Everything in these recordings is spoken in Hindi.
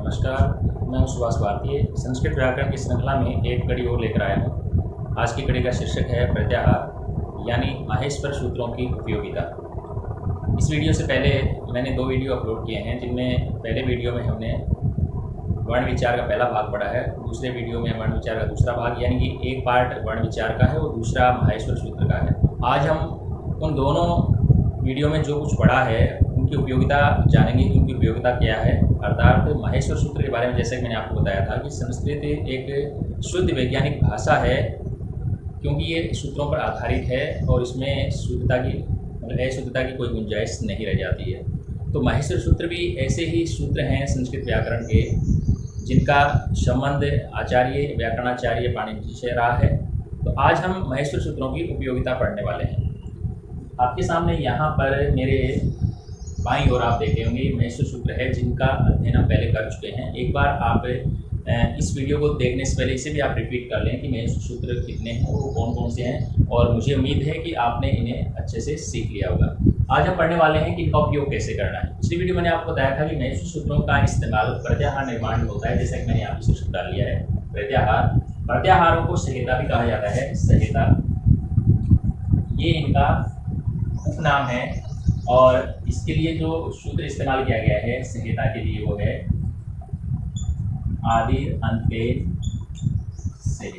नमस्कार, मैं हूं सुभाष भारती। संस्कृत व्याकरण की श्रृंखला में एक कड़ी और लेकर आया हूं। आज की कड़ी का शीर्षक है प्रत्याहार यानी माहेश्वर सूत्रों की उपयोगिता। इस वीडियो से पहले मैंने 2 वीडियो अपलोड किए हैं, जिनमें पहले वीडियो में हमने वर्ण विचार का पहला भाग पढ़ा है, दूसरे वीडियो में वर्ण विचार का दूसरा भाग, यानी कि एक पार्ट वर्ण विचार का है और दूसरा माहेश्वर सूत्र का है। आज हम उन दोनों वीडियो में जो कुछ पढ़ा है उनकी उपयोगिता जानेंगे कि उनकी उपयोगिता क्या है। अर्थात माहेश्वर सूत्र के बारे में जैसे कि मैंने आपको बताया था कि संस्कृत एक शुद्ध वैज्ञानिक भाषा है, क्योंकि ये सूत्रों पर आधारित है और इसमें शुद्धता की अशुद्धता की कोई गुंजाइश नहीं रह जाती है। तो माहेश्वर सूत्र भी ऐसे ही सूत्र हैं संस्कृत व्याकरण के, जिनका संबंध आचार्य व्याकरणाचार्य पाणिनि से रहा है। तो आज हम माहेश्वर सूत्रों की उपयोगिता पढ़ने वाले हैं। आपके सामने यहाँ पर मेरे बाईं ओर आप देखे होंगे माहेश्वर सूत्र है, जिनका अध्ययन हम पहले कर चुके हैं। एक बार आप इस वीडियो को देखने से पहले इसे भी आप रिपीट कर लें कि माहेश्वर सूत्र कितने हैं और वो कौन कौन से हैं, और मुझे उम्मीद है कि आपने इन्हें अच्छे से सीख लिया होगा। आज हम पढ़ने वाले हैं कि इनका उपयोग कैसे करना है। पिछली वीडियो मैंने आपको बताया था कि माहेश्वर सूत्रों का इस्तेमाल प्रत्याहार निर्माण में होता है, जैसा कि मैंने यहाँ पे शीर्षक डाल लिया है प्रत्याहार। प्रत्याहारों को संहिता भी कहा जाता है। संहिता ये इनका उपनाम है, और इसके लिए जो सूत्र इस्तेमाल किया गया है संहिता के लिए वो है आदि अंत्य से।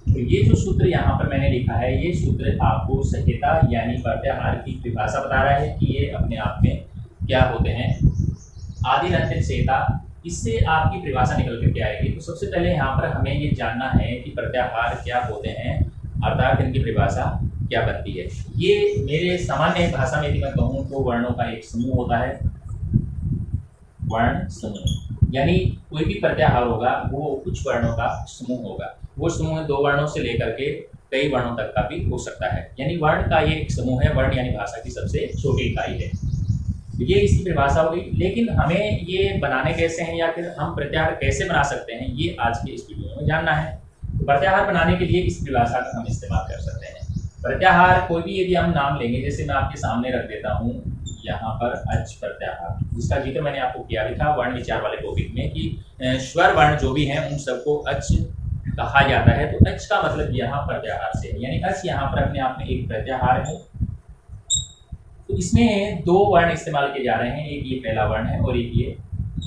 तो ये जो सूत्र यहाँ पर मैंने लिखा है, ये सूत्र आपको संहिता यानी प्रत्याहार की परिभाषा बता रहा है कि ये अपने आप में क्या होते हैं। आदि अंत्य संहिता, इससे आपकी परिभाषा निकल कर के आएगी। तो सबसे पहले यहाँ पर हमें ये जानना है कि प्रत्याहार क्या होते हैं, अर्थात इनकी परिभाषा क्या बनती है। ये मेरे सामान्य भाषा में यदि मैं कहूँ तो वर्णों का एक समूह होता है। वर्ण समूह यानी कोई भी प्रत्याहार होगा वो कुछ वर्णों का समूह होगा। वो समूह 2 वर्णों से लेकर के कई वर्णों तक का भी हो सकता है, यानी वर्ण का ये एक समूह है। वर्ण यानी भाषा की सबसे छोटी इकाई है। ये इसकी परिभाषा होगी। लेकिन हमें ये बनाने कैसे हैं या फिर हम प्रत्याहार कैसे बना सकते हैं, ये आज के इस वीडियो में जानना है। तो प्रत्याहार बनाने के लिए इस परिभाषा का हम इस्तेमाल कर सकते हैं। प्रत्याहार कोई भी यदि हम नाम लेंगे, जैसे मैं आपके सामने रख देता हूँ यहाँ पर अच प्रत्याहार, जिसका जिक्र मैंने आपको किया भी था वर्ण विचार वाले टॉपिक में कि स्वर वर्ण जो भी हैं उन सबको अच कहा जाता है। तो अच का मतलब यहाँ प्रत्याहार से है, यानी अच यहाँ पर अपने आप में एक प्रत्याहार है। तो इसमें 2 वर्ण इस्तेमाल किए जा रहे हैं, एक ये पहला वर्ण है और एक ये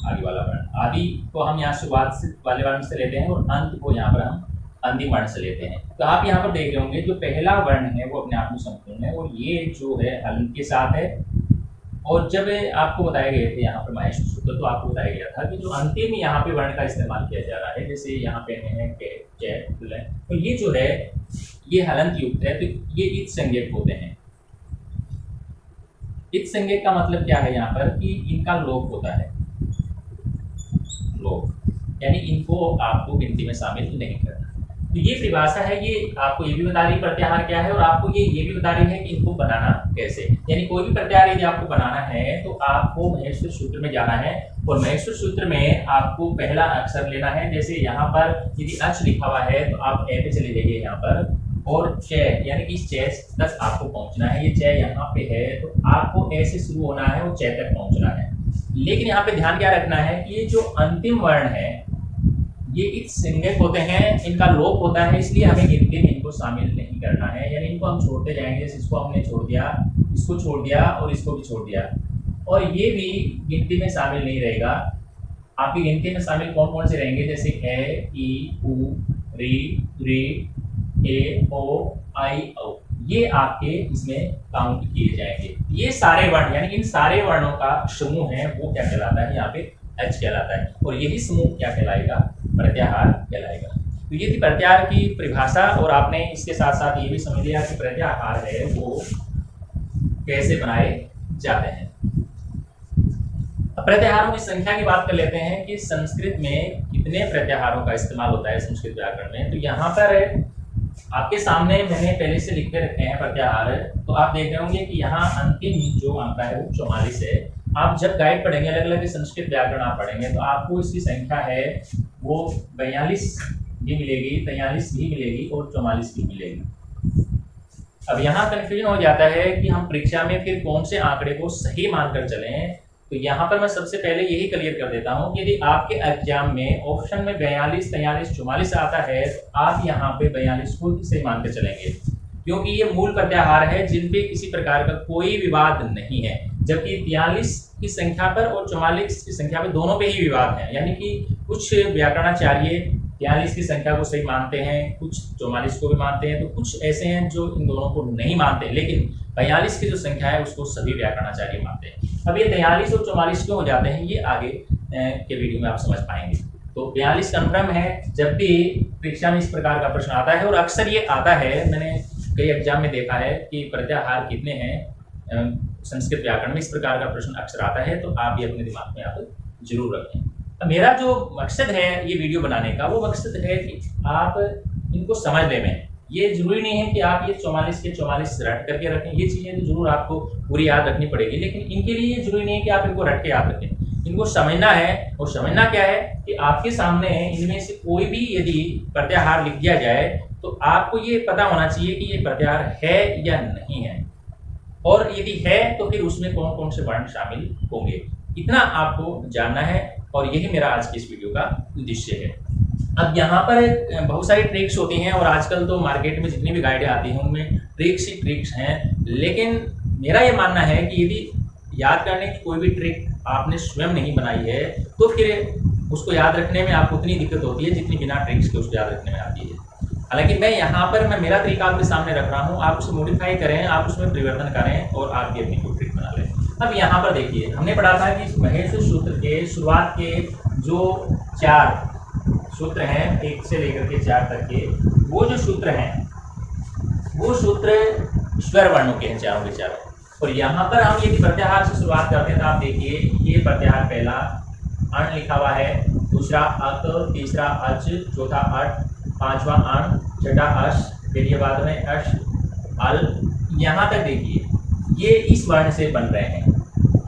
आगे वाला वर्ण। आदि को हम यहाँ शुरुआत से वाले वर्ण से लेते हैं और अंत को यहाँ पर हम अंतिम वर्ण से लेते हैं। तो आप यहाँ पर देख रहे होंगे जो पहला वर्ण है वो अपने आप में संपूर्ण है, और ये जो है हलंत के साथ है। और जब आपको बताए गए थे यहाँ पर माहेश्वर सूत्र, तो आपको बताया गया था कि जो अंतिम यहाँ पे वर्ण का इस्तेमाल किया जा रहा है, जैसे यहाँ पे है तो ये जो है ये हलंत युक्त है, तो ये इत संज्ञक होते हैं। इत संज्ञक का मतलब क्या है यहाँ पर कि इनका लोप होता है। लोप यानी इनको आपको गिनती में शामिल नहीं करना। तो ये परिभाषा है, ये आपको ये भी बता रही प्रत्याहार क्या है, और आपको ये भी बता रही है कि इनको बनाना कैसे। यानी कोई भी प्रत्याहार यदि आपको बनाना है तो आपको माहेश्वर सूत्र में जाना है, और माहेश्वर सूत्र में आपको पहला अक्षर लेना है। जैसे यहाँ पर यदि अच लिखा हुआ है तो आप ए पे चले जाइए यहाँ पर, और च यानी कि इस च तक आपको पहुँचना है। ये च यहाँ पे है तो आपको ए से शुरू होना है और च तक पहुँचना है। लेकिन यहाँ पे ध्यान क्या रखना है कि ये जो अंतिम वर्ण है ये इत संज्ञक होते हैं, इनका लोप होता है, इसलिए हमें गिनती में इनको शामिल नहीं करना है। यानी इनको हम छोड़ते जाएंगे, जैसे इसको हमने छोड़ दिया, इसको छोड़ दिया और इसको भी छोड़ दिया, और ये भी गिनती में शामिल नहीं रहेगा। आपकी गिनती में शामिल कौन कौन से रहेंगे, जैसे ए, ई, उ, री, री, ए, ओ, आई, औ, ये आपके इसमें काउंट किए जाएंगे। ये सारे वर्ण यानी इन सारे वर्णों का समूह है वो क्या कहलाता है, यहाँ पे अच कहलाता है, और यही समूह क्या कहलाएगा, प्रत्याहार कहलाएगा। तो ये थी प्रत्याहार की परिभाषा, और आपने इसके साथ साथ ये भी समझ लिया कि प्रत्याहार है वो कैसे बनाए जाते हैं। अब प्रत्याहारों की संख्या की बात कर लेते हैं कि संस्कृत में कितने प्रत्याहारों का इस्तेमाल होता है संस्कृत व्याकरण में। तो यहाँ पर आपके सामने मैंने पहले से लिख के रखे हैं प्रत्याहार। तो आप देख रहे होंगे कि यहाँ अंतिम जो आंकड़ा है वो 44 है। आप जब गाइड पढ़ेंगे, अलग अलग संस्कृत व्याकरण आप पढ़ेंगे, तो आपको इसकी संख्या है वो 42 भी मिलेगी, 43 भी मिलेगी और 44 भी मिलेगी। अब यहाँ कन्फ्यूजन हो जाता है कि हम परीक्षा में फिर कौन से आंकड़े को सही मानकर चलें। तो यहाँ पर मैं सबसे पहले यही क्लियर कर देता हूँ कि यदि आपके एग्जाम में ऑप्शन में 42, 43, 44 आता है तो आप यहाँ पे 42 को सही मान के चलेंगे, क्योंकि ये मूल प्रत्याहार है जिन पे किसी प्रकार का कोई विवाद नहीं है, जबकि 43 की संख्या पर और 44 की संख्या पर दोनों पे ही विवाद है। यानी कि कुछ व्याकरणाचार्य 43 की संख्या को सही मानते हैं, कुछ 44 को भी मानते हैं, तो कुछ ऐसे हैं जो इन दोनों को नहीं मानते, लेकिन 42 की जो संख्या है उसको सभी व्याकरणाचार्य मानते हैं। अब ये 43 और 44 क्यों हो जाते हैं ये आगे के वीडियो में आप समझ पाएंगे। तो 42 कन्फर्म है। जब भी परीक्षा में इस प्रकार का प्रश्न आता है, और अक्सर ये आता है, मैंने कई एग्जाम में देखा है कि प्रत्याहार कितने हैं संस्कृत व्याकरण में, इस प्रकार का प्रश्न अक्सर आता है, तो आप ये अपने दिमाग में आप जरूर रखें। अब मेरा जो मकसद है ये वीडियो बनाने का, वो मकसद है कि आप इनको समझने में, ये जरूरी नहीं है कि आप ये 44 के 44 रट करके रखें, ये चीज़ें तो जरूर आपको पूरी याद रखनी पड़ेगी, लेकिन इनके लिए ये जरूरी नहीं है कि आप इनको रट के याद रखें। इनको समझना है, और समझना क्या है कि आपके सामने इनमें से कोई भी यदि प्रत्याहार लिख दिया जाए तो आपको ये पता होना चाहिए कि ये प्रत्याहार है या नहीं है, और यदि है तो फिर उसमें कौन कौन से वर्ण शामिल होंगे, इतना आपको जानना है, और यही मेरा आज की इस वीडियो का उद्देश्य है। अब यहाँ पर बहुत सारी ट्रिक्स होती हैं, और आजकल तो मार्केट में जितनी भी गाइडें आती हैं उनमें ट्रिक्स ही ट्रिक्स हैं, लेकिन मेरा ये मानना है कि यदि याद करने की कोई भी ट्रिक आपने स्वयं नहीं बनाई है तो फिर उसको याद रखने में आपको उतनी दिक्कत होती है जितनी बिना ट्रिक्स के उसको याद रखने में आती है। हालांकि मैं यहाँ पर मेरा तरीका आपके सामने रख रहा हूँ, आप उसे मॉडिफाई करें, आप उसमें परिवर्तन करें और आप भी अपनी कोई ट्रिक बना लें। अब यहाँ पर देखिए, हमने पढ़ा था कि महेश सूत्र के शुरुआत के जो 4 सूत्र हैं 1 से लेकर के 4 तक के, वो जो सूत्र हैं वो सूत्र स्वर वर्णों के हैं, चारों के चारों। और यहाँ पर हम यदि प्रत्याहार से शुरुआत करते हैं तो आप देखिए ये प्रत्याहार पहला अण लिखा हुआ है, दूसरा अक, तीसरा अच, चौथा अट, पांचवा अण, छठा अश, फिर ये बाद में अश, अल, यहाँ तक देखिए ये इस वर्ण से बन रहे हैं।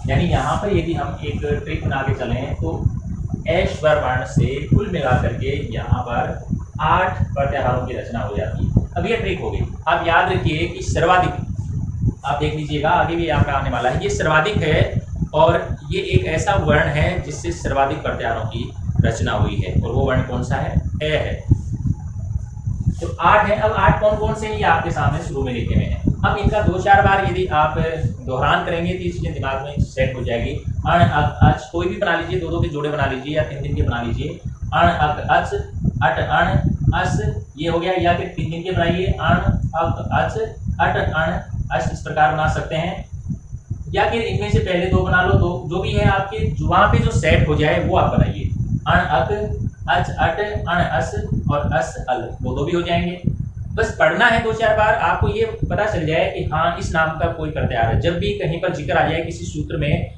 यानी यहाँ पर यदि हम एक ट्रिक बना के चलें तो स्वर वर्ण से कुल मिला करके यहाँ पर 8 प्रत्याहारों की रचना हो जाती है। अब ये ट्रिक हो गई। आप याद रखिए कि सर्वाधिक, आप देख लीजिएगा आगे भी आपका आने वाला है, ये सर्वाधिक है, और ये एक ऐसा वर्ण है जिससे सर्वाधिक प्रत्याहारों की रचना हुई है, और वो वर्ण कौन सा है? ए है। तो 8 है। अब 8 कौन कौन से, ये आपके सामने शुरू में लिखे हुए हैं। अब इनका 2-4 बार यदि आप दोहरान करेंगे तो ये चीजें दिमाग में सेट हो जाएगी। अण अक अच, कोई भी बना लीजिए, 2-2 के जोड़े बना लीजिए या 3-3 के बना लीजिए। अण अक अच, अट अण अस, ये हो गया, या फिर 3-3 के बनाइए, अण अक अच, अट अण अस, इस प्रकार बना सकते हैं, या फिर इनमें से पहले 2 बना लो, तो जो भी है आपके वहां पे जो सेट हो जाए वो आप बनाइए। अण अक अच, अट अण अस और अस अल, 2-2 भी हो जाएंगे। बस पढ़ना है 2-4 बार, आपको ये पता चल जाए कि हाँ इस नाम का कोई प्रत्याहार है। जब भी कहीं पर जिक्र आ जाए किसी सूत्र में,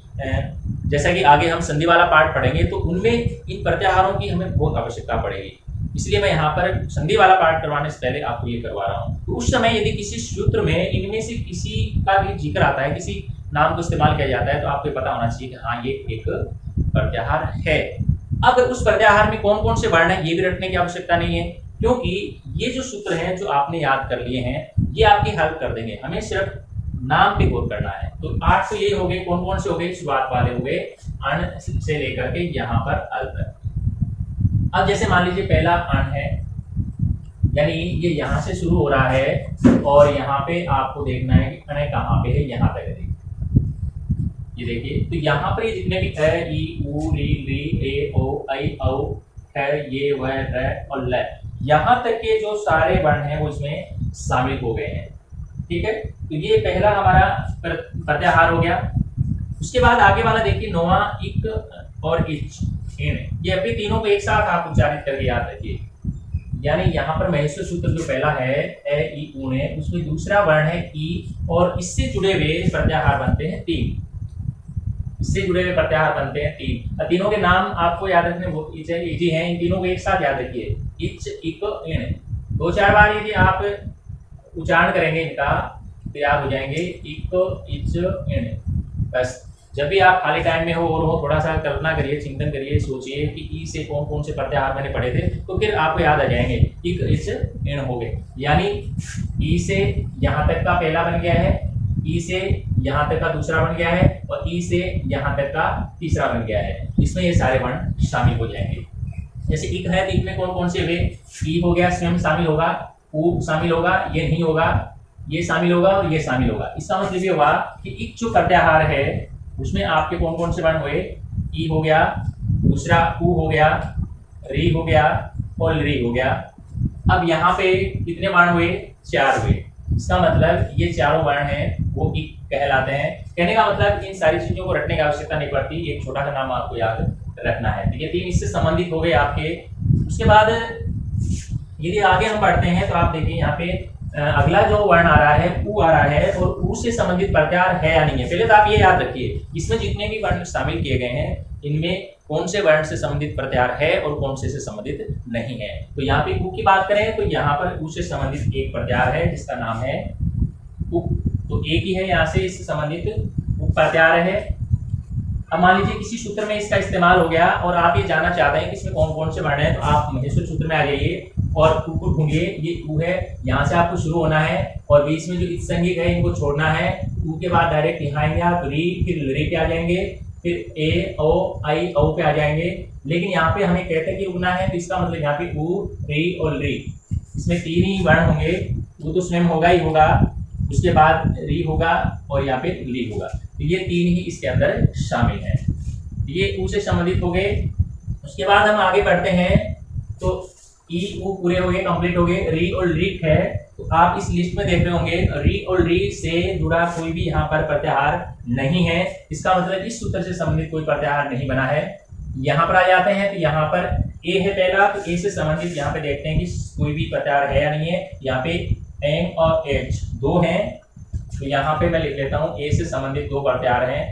जैसा कि आगे हम संधि वाला पार्ट पढ़ेंगे, तो उनमें इन प्रत्याहारों की हमें बहुत आवश्यकता पड़ेगी, इसलिए मैं यहाँ पर संधि वाला पार्ट करवाने से पहले आपको ये करवा रहा हूँ। तो उस समय यदि किसी सूत्र में इनमें से किसी का भी जिक्र आता है, किसी नाम को इस्तेमाल किया जाता है, तो आपको पता होना चाहिए कि हाँ ये एक प्रत्याहार है। अब उस प्रत्याहार में कौन कौन से वर्ण है ये भी रटने की आवश्यकता नहीं है, क्योंकि ये जो सूत्र हैं जो आपने याद कर लिए हैं ये आपकी हेल्प कर देंगे, हमें सिर्फ नाम पे गौर करना है। तो 8 तो ये हो गए, कौन कौन से हो गए? शुरुआत वाले हो गए, अण से लेकर के यहाँ पर अल तक। अब जैसे मान लीजिए पहला अण है, यानी ये यहाँ से शुरू हो रहा है और यहाँ पे आपको देखना है कि अण कहाँ पे है, यहाँ तक है। ये देखिए, तो यहाँ पर ये जितने भी अ, ई, उ, री, री, ए, ओ, ऐ, औ, ख, ये, व, र और ल, यहाँ तक के जो सारे वर्ण हैं वो इसमें शामिल हो गए हैं। ठीक है, तो ये पहला हमारा प्रत्याहार हो गया। उसके बाद आगे वाला देखिए, नोआ, इक और इच, इन, ये अपने तीनों को एक साथ आप उच्चारित करके याद रखिए। यानी यहाँ पर महेश्वर सूत्र जो पहला है ए, ई, उ, ने, उसमें दूसरा वर्ण है ई, और इससे जुड़े हुए प्रत्याहार बनते हैं 3। इससे जुड़े हुए प्रत्याहार बनते हैं 3। तीनों के नाम आपको याद रखने बहुत इजी हैं, इन तीनों को एक साथ याद रखिए, इच, इक, इन। 2-4 बार यदि आप उच्चारण करेंगे इनका तो याद हो जाएंगे, इक, इच, इन। बस जब भी आप खाली टाइम में हो और हो, थोड़ा सा कल्पना करिए, चिंतन करिए, सोचिए कि ई से कौन कौन से प्रत्याहार मैंने पढ़े थे, तो फिर आपको याद आ जाएंगे। इक, इच, इन हो गए, यानी ई से यहाँ तक का पहला बन गया है, ई से यहाँ तक का दूसरा बन गया है, और ई से यहाँ तक का तीसरा बन गया है, इसमें ये सारे वर्ण शामिल हो जाएंगे। जैसे इक है तो इक में कौन कौन से हुए, ई हो गया, स्वयं शामिल होगा, ऊ शामिल होगा, ये नहीं होगा, ये शामिल होगा और ये शामिल होगा। इसका मतलब ये हुआ कि इक जो प्रत्याहार है उसमें आपके कौन कौन से वर्ण हुए, ई हो गया, दूसरा ऊ हो गया, री हो गया और री हो गया। अब यहाँ पे कितने वर्ण हुए, 4 हुए। इसका मतलब ये चारों वर्ण हैं वो इक कहलाते हैं। कहने का मतलब इन सारी चीजों को रटने की आवश्यकता नहीं पड़ती, एक छोटा सा नाम आपको याद रखना है। तो ये 3 इससे संबंधित हो गए आपके। उसके बाद यदि आगे हम बढ़ते हैं तो आप देखिए यहाँ पे अगला जो वर्ण आ रहा है ऊ आ रहा है, और ऊ से संबंधित प्रत्याहार है या नहीं है। पहले तो आप ये याद रखिए इसमें जितने भी वर्ण शामिल किए गए हैं इनमें कौन से वर्ण से संबंधित प्रत्याहार है और कौन से संबंधित नहीं है। तो यहाँ पे ऊ की बात करें तो यहाँ पर ऊ से संबंधित एक प्रत्याहार है जिसका नाम है उ, तो एक ही है यहाँ से इससे संबंधित उ प्रत्याहार है। अब मान लीजिए किसी सूत्र में इसका इस्तेमाल हो गया और आप ये जानना चाहते हैं कि इसमें कौन कौन से वर्ण हैं, तो आप महेश्वरी सूत्र में आ जाइए और ऊ को ढूंढिए। ये ऊ है, यहाँ से आपको शुरू होना है और बीच में जो इत्संगिक है इनको छोड़ना है। ऊ के बाद डायरेक्ट यहाँ आएंगे आप री, फिर री पे आ जाएंगे, फिर ए ओ आई औ पे आ जाएंगे। लेकिन यहाँ पे हमें कहते हैं कि उगना है तो इसका मतलब यहाँ पे ऊ री और री, इसमें 3 ही वर्ण होंगे। ऊ तो स्वयं होगा ही होगा, उसके बाद री होगा और यहाँ पे ली होगा। तो ये 3 ही इसके अंदर शामिल हैं। ये ऊ से संबंधित हो गए। उसके बाद हम आगे बढ़ते हैं तो ई ऊ पूरे हो गए, कंप्लीट हो गए। री और री है तो आप इस लिस्ट में देख रहे होंगे री और री से जुड़ा कोई भी यहाँ पर प्रत्याहार नहीं है। इसका मतलब इस सूत्र से संबंधित कोई प्रत्याहार नहीं बना है। यहाँ पर आ जाते हैं तो यहाँ पर ए है पहला, तो ए से संबंधित यहाँ पे देखते हैं कि कोई भी प्रत्याहार है या नहीं है। यहाँ पे एन और एच 2 हैं, तो यहाँ पे मैं लिख लेता हूँ ए से संबंधित 2 प्रत्याहार हैं।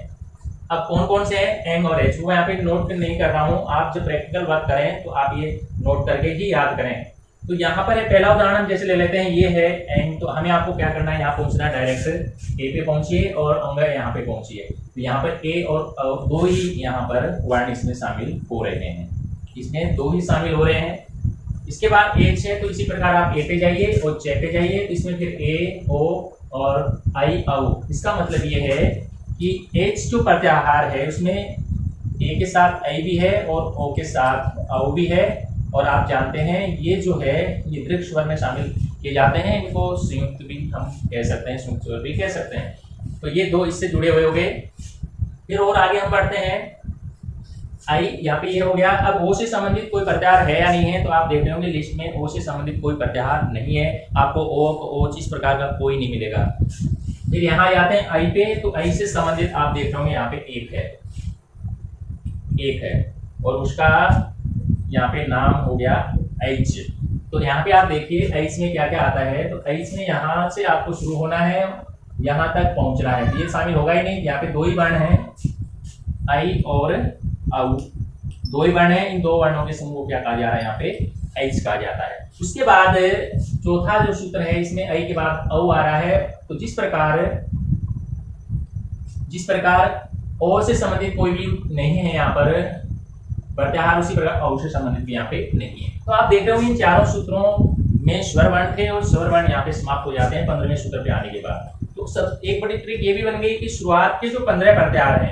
अब कौन कौन से हैं एंग और एच, वो यहाँ पे नोट नहीं कर रहा हूँ, आप जब प्रैक्टिकल वर्क करें तो आप ये नोट करके ही याद करें। तो यहाँ पर पहला उदाहरण हम जैसे ले लेते हैं, ये है एंग, तो हमें आपको क्या करना है, यहाँ पहुँचना है, डायरेक्ट ए पे पहुँचिए और अंग यहाँ पे पहुँचिए। तो यहाँ पर ए और 2 ही यहाँ पर वर्ण इसमें शामिल हो रहे हैं, इसमें 2 ही शामिल हो रहे हैं। इसके बाद एच है तो इसी प्रकार आप ए पे जाइए और चे पे जाइए, तो इसमें फिर ए ओ और आई औ। इसका मतलब ये है कि एच जो प्रत्याहार है उसमें ए के साथ आई भी है और ओ के साथ औ भी है। और आप जानते हैं ये जो है ये दीर्घ स्वर में शामिल किए जाते हैं, इनको संयुक्त भी हम कह सकते हैं, संयुक्त स्वर भी कह सकते हैं। तो ये 2 इससे जुड़े हुए हो गए। फिर और आगे हम बढ़ते हैं, आई यहाँ पे ये हो गया। अब ओ से संबंधित कोई प्रत्याहार है या नहीं है, तो आप देख रहे होंगे लिस्ट में ओ से संबंधित कोई प्रत्याहार नहीं है, आपको ओ इस प्रकार का कोई नहीं मिलेगा। फिर यहाँ आते हैं आई पे, तो आई से संबंधित आप देख रहे होंगे यहाँ पे एक है और उसका यहाँ पे नाम हो गया एच। तो यहाँ पे आप देखिए एच में क्या क्या आता है, तो एच में यहाँ से आपको शुरू होना है, यहाँ तक पहुंचना है, तो ये शामिल होगा ही नहीं। यहाँ पे 2 ही वर्ण हैं, आई और औ, 2 ही वर्ण हैं। इन 2 वर्णों के समूह को क्या कहा जा रहा है, यहाँ पे एच कहा जाता है। उसके बाद चौथा जो सूत्र है इसमें आई के बाद औ आ रहा है। तो जिस प्रकार ओ से संबंधित कोई भी नहीं है यहाँ पर प्रत्याहार, उसी प्रकार औ से संबंधित भी यहाँ पे नहीं है। तो आप देख रहे होंगे इन चारों सूत्रों में स्वर वर्ण थे और स्वर वर्ण यहाँ पे समाप्त हो जाते हैं 15वें सूत्र पे आने के बाद। तो सब एक बड़ी ट्रिक ये भी बन गई कि शुरुआत के जो 15 प्रत्याहार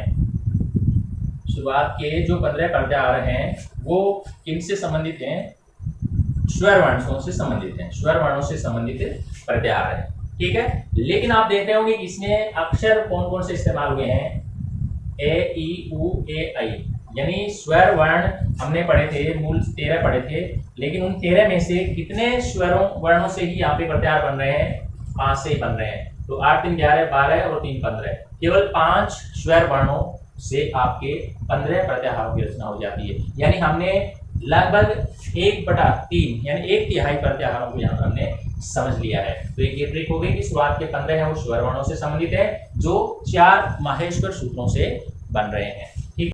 हैं वो किनसे संबंधित हैं, स्वर वर्णों से संबंधित हैं, स्वर वर्णों से संबंधित प्रत्याहार है, ठीक है। लेकिन आप देख रहे होंगे कि इसमें अक्षर कौन कौन से इस्तेमाल हुए हैं, ए ई उ ए आई, यानी स्वर वर्ण हमने पढ़े थे, मूल 13 पढ़े थे, लेकिन उन 13 में से कितने स्वरों वर्णों से ही यहाँ पे प्रत्याहार बन रहे हैं, 5 से ही बन रहे हैं। तो 8 3 11 12 और 3 15, केवल 5 स्वर वर्णों से आपके 15 प्रत्याहारों की रचना हो जाती है। यानी हमने लगभग 1/3 यानी 1/3 प्रत्याहारों को यहाँ पर हमने समझ लिया है। तो एक ये ट्रिक हो गई कि शुरुआत के 15 है वो स्वर वर्णों से संबंधित है, जो 4 माहेश्वर सूत्रों से बन रहे हैं।